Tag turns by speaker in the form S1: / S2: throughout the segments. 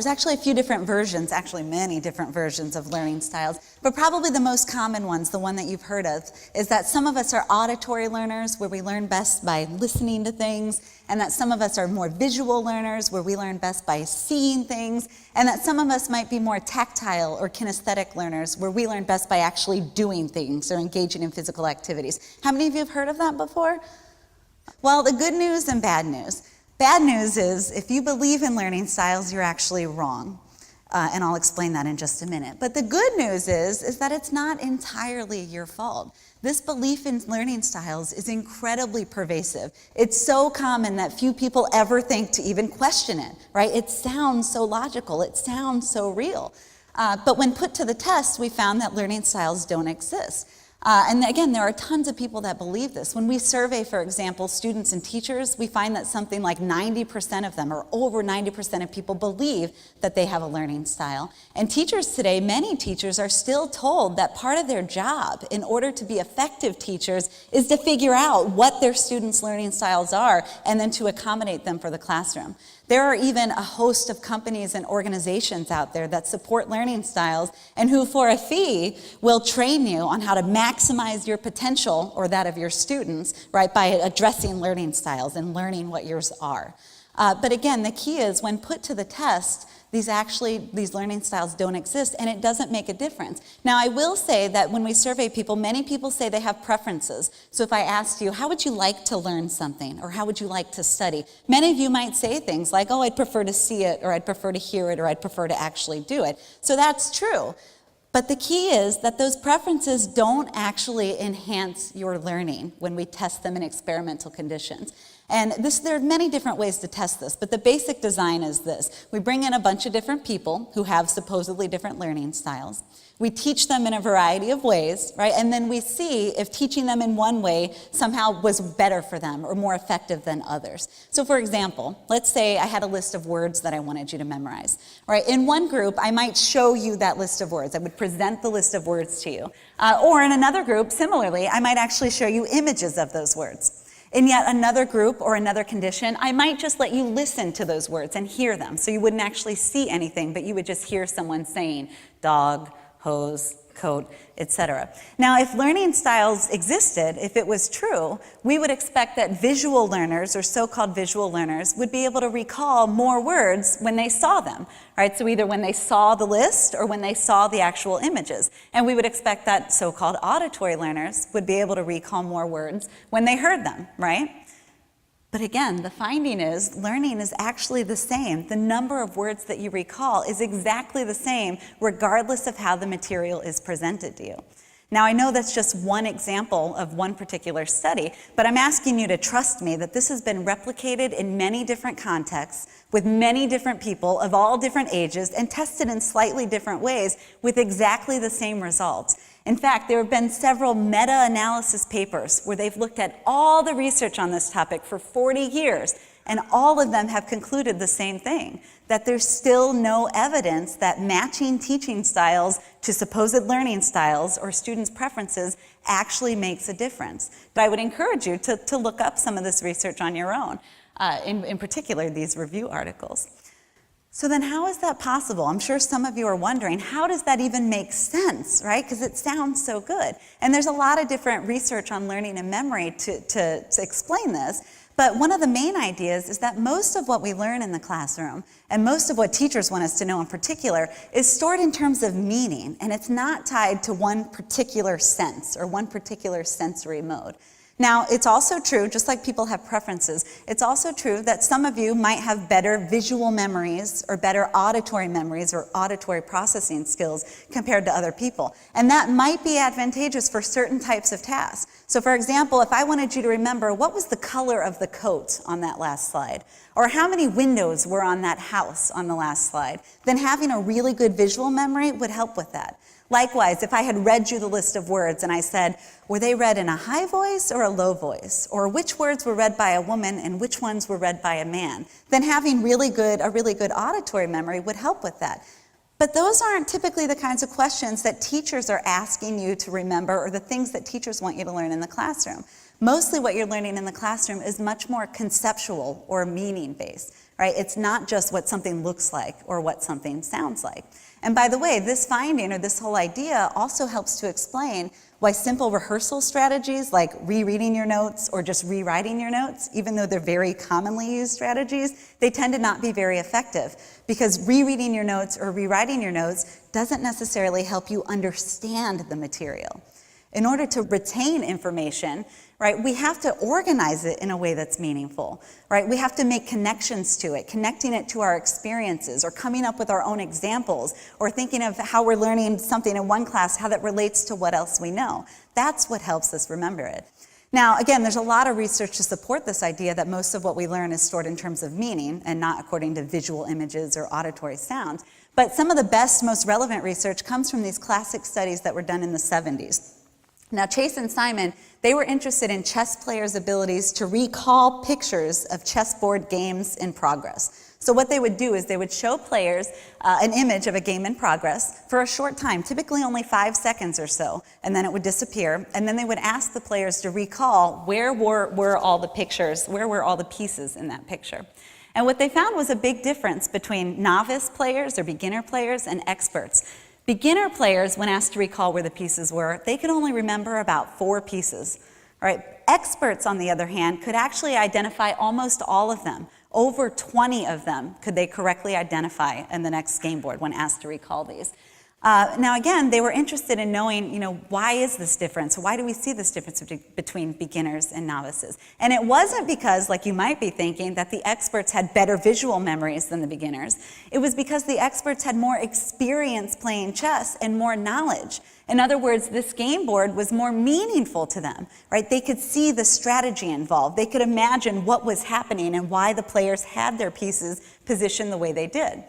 S1: there's actually a few different versions, actually many different versions of learning styles, but probably the most common ones, the one that you've heard of, is that some of us are auditory learners, where we learn best by listening to things, and that some of us are more visual learners, where we learn best by seeing things, and that some of us might be more tactile or kinesthetic learners, where we learn best by actually doing things or engaging in physical activities. How many of you have heard of that before? Well, the good news and bad news. Bad news is, if you believe in learning styles, you're actually wrong. And I'll explain that in just a minute. But the good news is that it's not entirely your fault. This belief in learning styles is incredibly pervasive. It's so common that few people ever think to even question it, right? It sounds so logical. It sounds so real. But when put to the test, we found that learning styles don't exist. And again, there are tons of people that believe this. When we survey, for example, students and teachers, we find that something like 90% of them, or over 90% of people, believe that they have a learning style. And teachers today, many teachers, are still told that part of their job, in order to be effective teachers, is to figure out what their students' learning styles are and then to accommodate them for the classroom. There are even a host of companies and organizations out there that support learning styles and who, for a fee, will train you on how to maximize your potential, or that of your students, right, by addressing learning styles and learning what yours are. But again, the key is, when put to the test, these learning styles don't exist, and it doesn't make a difference. Now, I will say that when we survey people, many people say they have preferences. So if I asked you, how would you like to learn something, or how would you like to study? Many of you might say things like, oh, I'd prefer to see it, or I'd prefer to hear it, or I'd prefer to actually do it. So that's true. But the key is that those preferences don't actually enhance your learning when we test them in experimental conditions. And there are many different ways to test this, but the basic design is this. We bring in a bunch of different people who have supposedly different learning styles. We teach them in a variety of ways, right? And then we see if teaching them in one way somehow was better for them or more effective than others. So for example, let's say I had a list of words that I wanted you to memorize. Right? In one group, I might show you that list of words. I would present the list of words to you. Or in another group, similarly, I might actually show you images of those words. In yet another group or another condition, I might just let you listen to those words and hear them. So you wouldn't actually see anything, but you would just hear someone saying dog, hose, coat, etc. Now, if learning styles existed, if it was true, we would expect that visual learners, or so-called visual learners, would be able to recall more words when they saw them, right? So either when they saw the list or when they saw the actual images. And we would expect that so-called auditory learners would be able to recall more words when they heard them, right? But again, the finding is learning is actually the same. The number of words that you recall is exactly the same, regardless of how the material is presented to you. Now, I know that's just one example of one particular study, but I'm asking you to trust me that this has been replicated in many different contexts, with many different people of all different ages, and tested in slightly different ways with exactly the same results. In fact, there have been several meta-analysis papers where they've looked at all the research on this topic for 40 years, and all of them have concluded the same thing, that there's still no evidence that matching teaching styles to supposed learning styles or students' preferences actually makes a difference. But I would encourage you to look up some of this research on your own, in particular these review articles. So then how is that possible? I'm sure some of you are wondering, how does that even make sense, right? Because it sounds so good. And there's a lot of different research on learning and memory to explain this. But one of the main ideas is that most of what we learn in the classroom, and most of what teachers want us to know in particular, is stored in terms of meaning, and it's not tied to one particular sense or one particular sensory mode. Now, it's also true, just like people have preferences, it's also true that some of you might have better visual memories or better auditory memories or auditory processing skills compared to other people. And that might be advantageous for certain types of tasks. So for example, if I wanted you to remember what was the color of the coat on that last slide, or how many windows were on that house on the last slide, then having a really good visual memory would help with that. Likewise, if I had read you the list of words and I said, were they read in a high voice or a low voice? Or which words were read by a woman and which ones were read by a man? Then having a really good auditory memory would help with that. But those aren't typically the kinds of questions that teachers are asking you to remember or the things that teachers want you to learn in the classroom. Mostly what you're learning in the classroom is much more conceptual or meaning-based, right? It's not just what something looks like or what something sounds like. And by the way, this finding or this whole idea also helps to explain why simple rehearsal strategies like rereading your notes or just rewriting your notes, even though they're very commonly used strategies, they tend to not be very effective, because rereading your notes or rewriting your notes doesn't necessarily help you understand the material. In order to retain information, right, we have to organize it in a way that's meaningful, right? We have to make connections to it, connecting it to our experiences, or coming up with our own examples, or thinking of how we're learning something in one class, how that relates to what else we know. That's what helps us remember it. Now, again, there's a lot of research to support this idea that most of what we learn is stored in terms of meaning and not according to visual images or auditory sounds. But some of the best, most relevant research comes from these classic studies that were done in the 70s. Now, Chase and Simon, they were interested in chess players' abilities to recall pictures of chessboard games in progress. So what they would do is they would show players an image of a game in progress for a short time, typically only 5 seconds or so, and then it would disappear. And then they would ask the players to recall where were all the pictures, where were all the pieces in that picture. And what they found was a big difference between novice players or beginner players and experts. Beginner players, when asked to recall where the pieces were, they could only remember about 4 pieces. All right. Experts, on the other hand, could actually identify almost all of them. Over 20 of them could they correctly identify in the next game board when asked to recall these. Now again, they were interested in knowing, why is this difference? Why do we see this difference between beginners and novices? And it wasn't because, like you might be thinking, that the experts had better visual memories than the beginners. It was because the experts had more experience playing chess and more knowledge. In other words, this game board was more meaningful to them, right? They could see the strategy involved. They could imagine what was happening and why the players had their pieces positioned the way they did.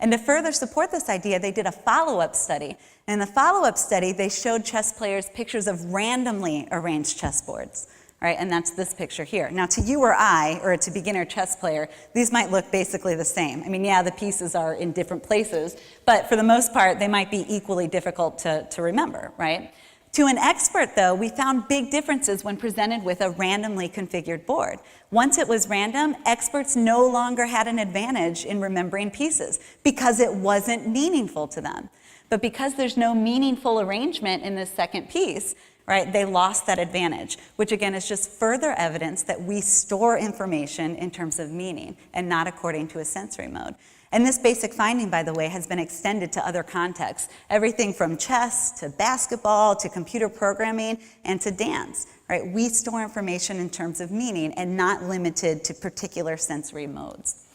S1: And to further support this idea, they did a follow-up study. And in the follow-up study, they showed chess players pictures of randomly arranged chessboards, right? And that's this picture here. Now, to you or I, or to a beginner chess player, these might look basically the same. I mean, yeah, the pieces are in different places, but for the most part, they might be equally difficult to remember, right? To an expert, though, we found big differences when presented with a randomly configured board. Once it was random, experts no longer had an advantage in remembering pieces because it wasn't meaningful to them. But because there's no meaningful arrangement in this second piece, right, they lost that advantage, which again is just further evidence that we store information in terms of meaning and not according to a sensory mode. And this basic finding, by the way, has been extended to other contexts, everything from chess to basketball to computer programming and to dance, right? We store information in terms of meaning and not limited to particular sensory modes.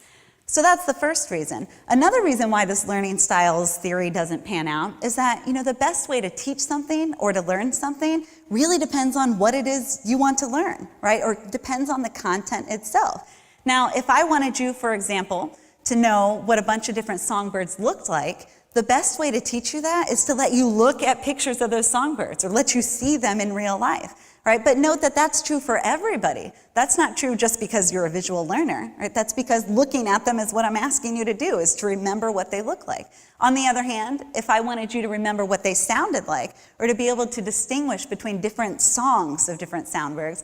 S1: So that's the first reason. Another reason why this learning styles theory doesn't pan out is that, the best way to teach something or to learn something really depends on what it is you want to learn, right? Or depends on the content itself. Now, if I wanted you, for example, to know what a bunch of different songbirds looked like, the best way to teach you that is to let you look at pictures of those songbirds or let you see them in real life, right? But note that that's true for everybody. That's not true just because you're a visual learner, right? That's because looking at them is what I'm asking you to do, is to remember what they look like. On the other hand, if I wanted you to remember what they sounded like or to be able to distinguish between different songs of different songbirds,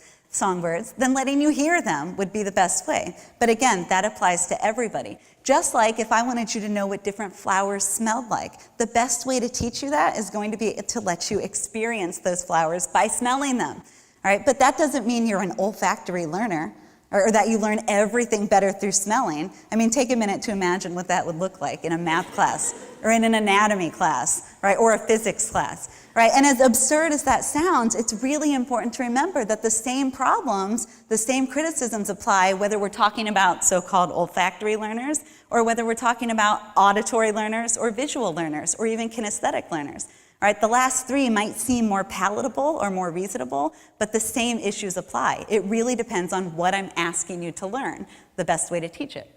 S1: then letting you hear them would be the best way. But again, that applies to everybody. Just like if I wanted you to know what different flowers smelled like, the best way to teach you that is going to be to let you experience those flowers by smelling them. All right, but that doesn't mean you're an olfactory learner or that you learn everything better through smelling. I mean, take a minute to imagine what that would look like in a math class or in an anatomy class, right, or a physics class. Right? And as absurd as that sounds, it's really important to remember that the same problems, the same criticisms apply whether we're talking about so-called olfactory learners or whether we're talking about auditory learners or visual learners or even kinesthetic learners. All right? The last 3 might seem more palatable or more reasonable, but the same issues apply. It really depends on what I'm asking you to learn, the best way to teach it.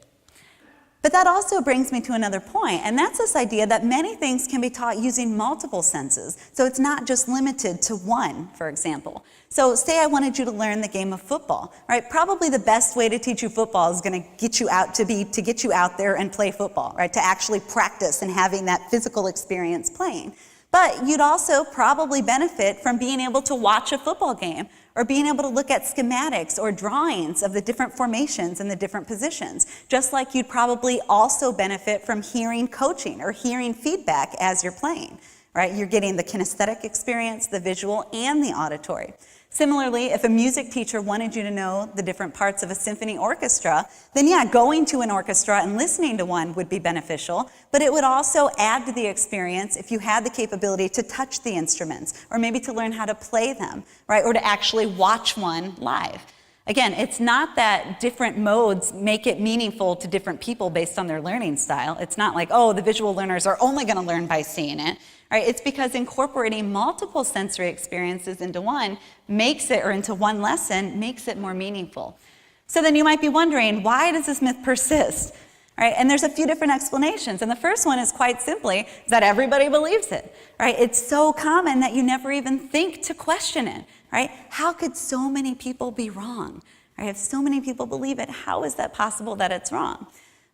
S1: But that also brings me to another point, and that's this idea that many things can be taught using multiple senses. So it's not just limited to one, for example. So say I wanted you to learn the game of football, right? Probably the best way to teach you football is going to get you out there and play football, right? To actually practice and having that physical experience playing. But you'd also probably benefit from being able to watch a football game, or being able to look at schematics or drawings of the different formations and the different positions, just like you'd probably also benefit from hearing coaching or hearing feedback as you're playing, right? You're getting the kinesthetic experience, the visual, and the auditory. Similarly, if a music teacher wanted you to know the different parts of a symphony orchestra, then yeah, going to an orchestra and listening to one would be beneficial, but it would also add to the experience if you had the capability to touch the instruments, or maybe to learn how to play them, right? Or to actually watch one live. Again, it's not that different modes make it meaningful to different people based on their learning style. It's not like, oh, the visual learners are only going to learn by seeing it. Right? It's because incorporating multiple sensory experiences into one makes it, or into one lesson, makes it more meaningful. So then you might be wondering, why does this myth persist? Right? And there's a few different explanations. And the first one is quite simply that everybody believes it. Right? It's so common that you never even think to question it. Right? How could so many people be wrong? Right? If so many people believe it, how is that possible that it's wrong?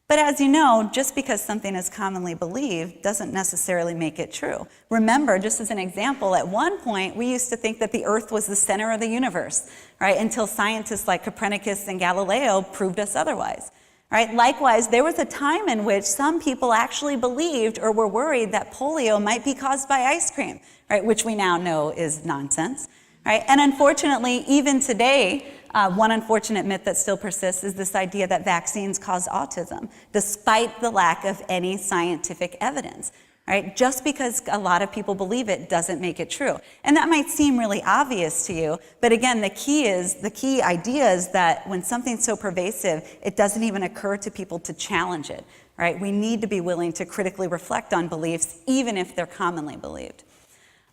S1: But as you know, just because something is commonly believed doesn't necessarily make it true. Remember, just as an example, at one point we used to think that the Earth was the center of the universe, right? Until scientists like Copernicus and Galileo proved us otherwise, right? Likewise, there was a time in which some people actually believed or were worried that polio might be caused by ice cream, right? Which we now know is nonsense, right? And unfortunately, even today, one unfortunate myth that still persists is this idea that vaccines cause autism, despite the lack of any scientific evidence, right? Just because a lot of people believe it doesn't make it true. And that might seem really obvious to you, but again, the key idea is that when something's so pervasive, it doesn't even occur to people to challenge it, right? We need to be willing to critically reflect on beliefs, even if they're commonly believed.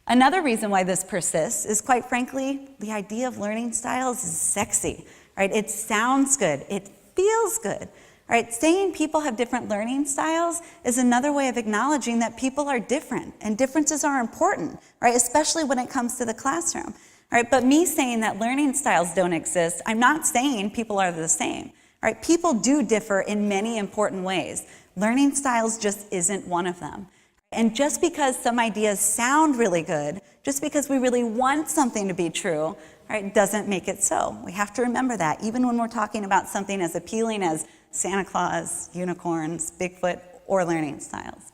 S1: Another reason why this persists is, quite frankly, the idea of learning styles is sexy, right? It sounds good, it feels good, right? Saying people have different learning styles is another way of acknowledging that people are different, and differences are important, right? Especially when it comes to the classroom, right? But me saying that learning styles don't exist, I'm not saying people are the same, right? People do differ in many important ways. Learning styles just isn't one of them. And just because some ideas sound really good, just because we really want something to be true, right, doesn't make it so. We have to remember that, even when we're talking about something as appealing as Santa Claus, unicorns, Bigfoot, or learning styles.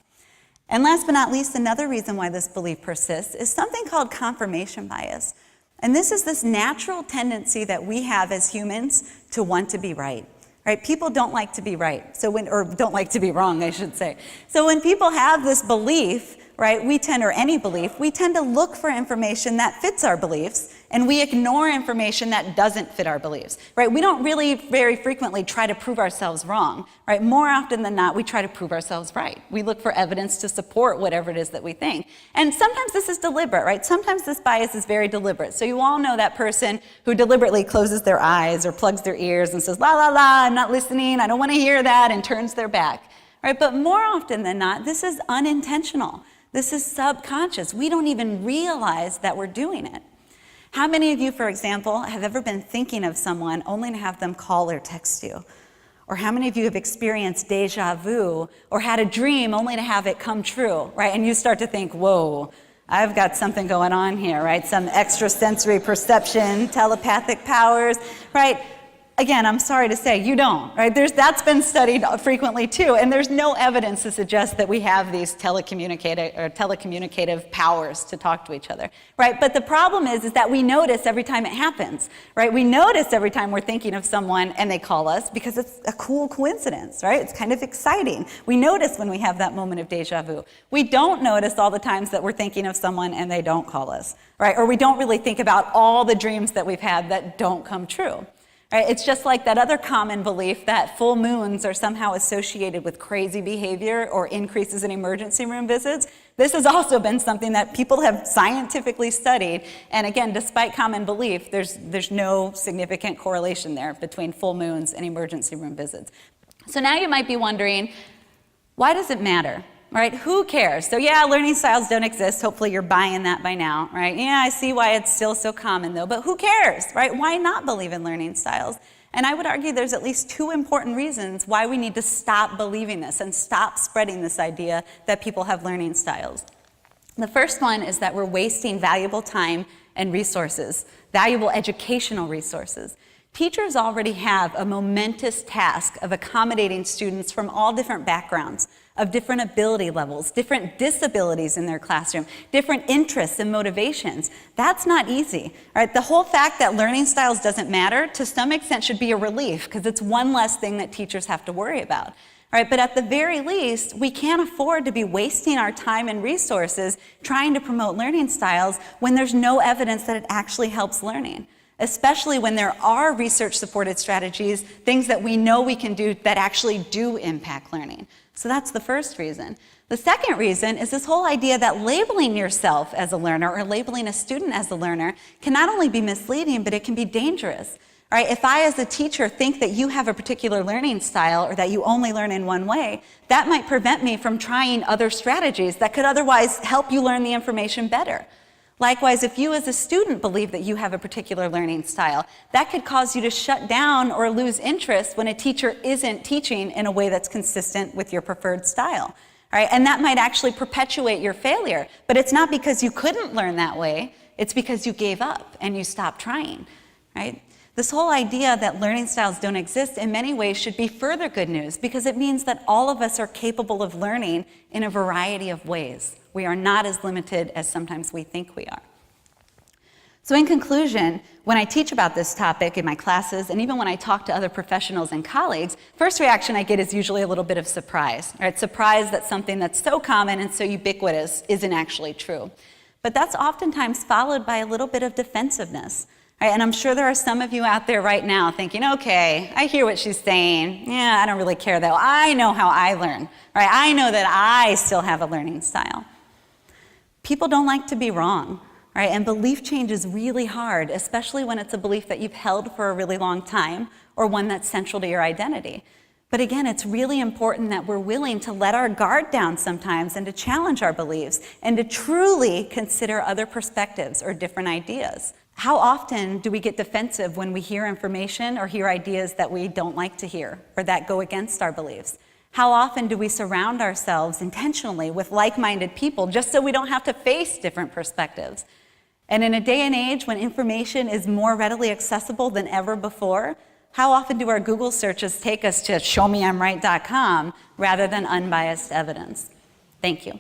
S1: And last but not least, another reason why this belief persists is something called confirmation bias. And this is this natural tendency that we have as humans to want to be right. Right? People don't like to be right, or don't like to be wrong, I should say. So when people have this belief, right, or any belief, we tend to look for information that fits our beliefs, and we ignore information that doesn't fit our beliefs, right? We don't really very frequently try to prove ourselves wrong, right? More often than not, we try to prove ourselves right. We look for evidence to support whatever it is that we think. And sometimes this is deliberate, right? Sometimes this bias is very deliberate. So you all know that person who deliberately closes their eyes or plugs their ears and says, la, la, la, I'm not listening, I don't want to hear that, and turns their back, right? But more often than not, this is unintentional. This is subconscious. We don't even realize that we're doing it. How many of you, for example, have ever been thinking of someone only to have them call or text you? Or how many of you have experienced deja vu or had a dream only to have it come true, right? And you start to think, whoa, I've got something going on here, right? Some extrasensory perception, telepathic powers, right? Again, I'm sorry to say, you don't, right? That's been studied frequently too, and there's no evidence to suggest that we have these telecommunicative powers to talk to each other, right? But the problem is that we notice every time it happens, right? We notice every time we're thinking of someone and they call us because it's a cool coincidence, right? It's kind of exciting. We notice when we have that moment of deja vu. We don't notice all the times that we're thinking of someone and they don't call us, right? Or we don't really think about all the dreams that we've had that don't come true. Right? It's just like that other common belief that full moons are somehow associated with crazy behavior or increases in emergency room visits. This has also been something that people have scientifically studied. And again, despite common belief, there's no significant correlation there between full moons and emergency room visits. So now you might be wondering, why does it matter? Right? Who cares? So yeah, learning styles don't exist. Hopefully you're buying that by now, right? Yeah, I see why it's still so common though, but who cares, right? Why not believe in learning styles? And I would argue there's at least two important reasons why we need to stop believing this and stop spreading this idea that people have learning styles. The first one is that we're wasting valuable time and resources, valuable educational resources. Teachers already have a momentous task of accommodating students from all different backgrounds, of different ability levels, different disabilities in their classroom, different interests and motivations. That's not easy. All right, the whole fact that learning styles doesn't matter, to some extent, should be a relief, because it's one less thing that teachers have to worry about. All right, but at the very least, we can't afford to be wasting our time and resources trying to promote learning styles when there's no evidence that it actually helps learning, especially when there are research-supported strategies, things that we know we can do that actually do impact learning. So that's the first reason. The second reason is this whole idea that labeling yourself as a learner or labeling a student as a learner can not only be misleading, but it can be dangerous. All right, if I as a teacher think that you have a particular learning style or that you only learn in one way, that might prevent me from trying other strategies that could otherwise help you learn the information better. Likewise, if you as a student believe that you have a particular learning style, that could cause you to shut down or lose interest when a teacher isn't teaching in a way that's consistent with your preferred style. All right? And that might actually perpetuate your failure. But it's not because you couldn't learn that way, it's because you gave up and you stopped trying. Right? This whole idea that learning styles don't exist in many ways should be further good news, because it means that all of us are capable of learning in a variety of ways. We are not as limited as sometimes we think we are. So in conclusion, when I teach about this topic in my classes, and even when I talk to other professionals and colleagues, first reaction I get is usually a little bit of surprise. Right? Surprise that something that's so common and so ubiquitous isn't actually true. But that's oftentimes followed by a little bit of defensiveness. Right? And I'm sure there are some of you out there right now thinking, okay, I hear what she's saying. Yeah, I don't really care though. I know how I learn. Right? I know that I still have a learning style. People don't like to be wrong, right? And belief change is really hard, especially when it's a belief that you've held for a really long time or one that's central to your identity. But again, it's really important that we're willing to let our guard down sometimes and to challenge our beliefs and to truly consider other perspectives or different ideas. How often do we get defensive when we hear information or hear ideas that we don't like to hear or that go against our beliefs? How often do we surround ourselves intentionally with like-minded people just so we don't have to face different perspectives? And in a day and age when information is more readily accessible than ever before, how often do our Google searches take us to showmeimright.com rather than unbiased evidence? Thank you.